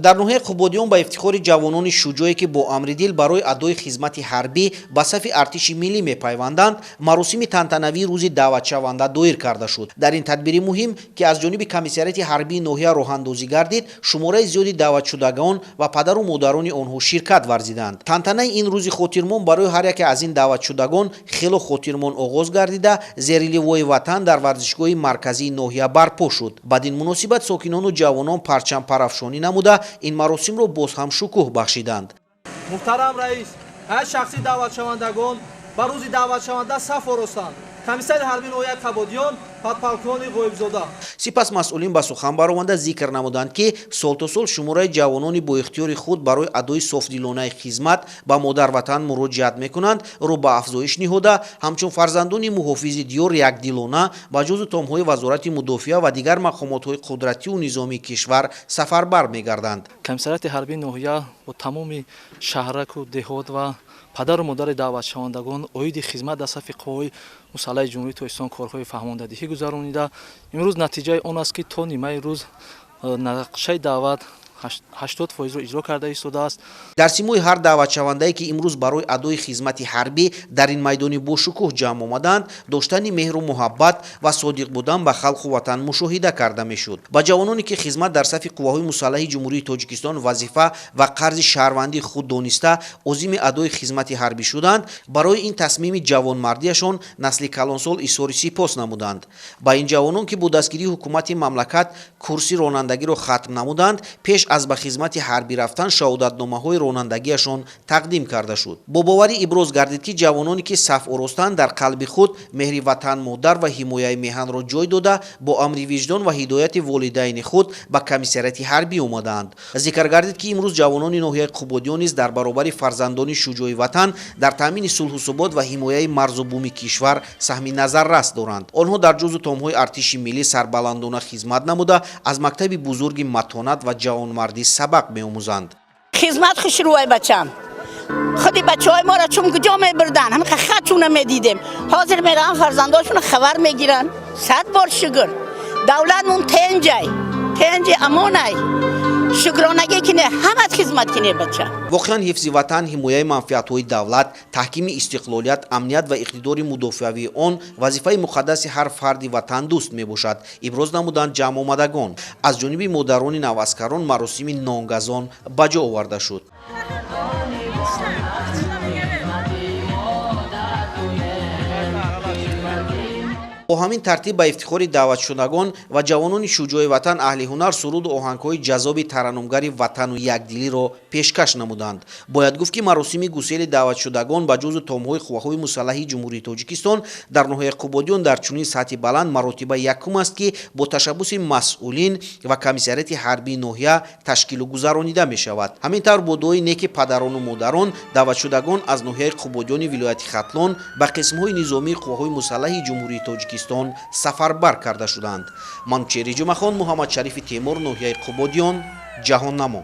дар ноҳияи Кубодиён ба ифтихори ҷавонони шуҷое ки бо амридил барои адои хизмати ҳарбӣ ба сафи артиши миллӣ мепайванданд, маросими тантанавии рӯзи даъватшаванда доир карда шуд. дар ин тадбири муҳим ки аз ҷониби комиссарияти ҳарбии ноҳия роҳандозӣ гардид, шумораи зиёди даъватшудагон ва падару модарони онҳо ширкат варзиданд. тантанаи ин рӯзи хотирмон барои ҳар яке аз ин даъватшудагон хело хотирмон оғоз гардида, зери ливои ватан дар варзишгоҳи марказии ноҳия барпо шуд. бадин муносибат сокинону ҷавонон парчампарафшонӣ намуда ин маросимро боз ҳам шукӯҳ бахшиданд. муҳтарам раис, ҳар шахси даъватшавандагон ба рӯзи даъватшаванда саф оростанд. комиссари ҳарбии ноҳияи Кубодиён, подполковник Ғоибзода. сипас масъулин ба сухан барованда зикр намуданд ки сол то сол шумораи ҷавонони бо ихтиёри худ барои адои софдилонаи хизмат ба модарватан муроҷиат мекунанд ро ба афзоиш ниҳода, ҳамчун фарзандони муҳофизи диёр якдилона ба ҷузу томҳои вазорати мудофиа ва дигар мақомотҳои қудративу низомии кишвар сафарбар мегарданд. комиссарияти ҳарбии ноҳия бо тамоми шаҳраку деҳот ва падару модари даъватшавандагон оиди хизмат дар сафи қувваҳои мусаллаҳи ҷумҳурии Тоҷикистон корҳои фаҳмондадиҳӣ гузаронида, имрӯз натиҷаи он аст ки то нимаи рӯз нақшаи даъват 80% иҷро карда истодааст. дар симои ҳар даъватшавандае ки имрӯз барои адои хизмати ҳарбӣ дар ин майдони бошукӯҳ ҷамъ омаданд, доштани меҳру муҳаббат ва содиқ будан ба халқу ватан мушоҳида карда мешуд. ба ҷавононе ки хизмат дар сафи қувваҳои мусаллаҳи ҷумҳурии Тоҷикистон вазифа ва қарзи шаҳрвандии худ дониста озими адои хизмати ҳарбӣ шуданд, барои ин тасмими ҷавонмардиашон насли калонсол изҳори сипос намуданд. ба ин ҷавонон ки бо дастгирии ҳукумати мамлакат курси ронандагиро хатм намуданд, пеш аз ба хизмати ҳарбӣ рафтан шаҳодатномаҳои ронандагиашон тақдим карда шуд. бо боварӣ иброз гардид ки ҷавононе ки саф оростанд дар қалби худ меҳри ватан модар ва ҳимояи меҳанро ҷой дода, бо амри виҷдон ва ҳидояти волидайни худ ба комиссарияти ҳарбӣ омаданд. зикр гардид ки имрӯз ҷавонони ноҳияи Кубодиён низ дар баробари фарзандони шуҷои ватан дар таъмини сулҳу субот ва ҳимояи марзу буми кишвар саҳми назаррас доранд. онҳо дар ҷузу томҳои артиши миллӣ сарбаландона хизмат намуда, аз мактаби бузурги матонат ва ҷавонмардӣ сабақ меомӯзанд. хизмат хушрӯй бачам. худи бачаҳои моро чум куҷо мебурдан, ҳамин хатшуна медидем. ҳозир мераван фарзандошуна хабар мегиран. 100 бор шукр. давлат мун тенҷи амонай. шукронагӣ кине, ҳамат хизмат кине бача. воқеан ҳифзи ватан, ҳимояи манфиатҳои давлат, таҳкими истиқлолият, амният ва иқтидори мудофиавии он вазифаи муқаддаси ҳар фарди ватандӯст мебошад, иброз намуданд ҷамъомадагон. аз ҷониби модарони наваскарон маросими нонгазон ба ҷо оварда шуд. бо ҳамин тартиб ба ифтихори даъватшудагон ва ҷавонони шуҷои ватан аҳли ҳунар суруду оҳангҳои ҷазоби тараннумгари ватану якдилиро пешкаш намуданд. бояд гуфт ки маросими гусели даъватшудагон ба ҷузу томҳои қувваҳои мусаллаҳи ҷумҳурии Тоҷикистон дар ноҳияи Кубодиён дар чунин сатҳи баланд маротиба якум аст ки бо ташаббуси масъулин ва комиссарияти ҳарбии ноҳия ташкилу гузаронида мешавад. ҳамин тавр бо дуои неки падарону модарон, даъватшудагон аз ноҳияи Кубодиёни вилояти Хатлон ба қисмҳои низомии қувваҳои мусаллаҳи ҷумҳурии Тоҷикистон сафарбар карда шуданд. ман Чериҷумахон, Муҳаммад Шарифи Темур, ноҳияи Кубодиён, ҷаҳоннамо.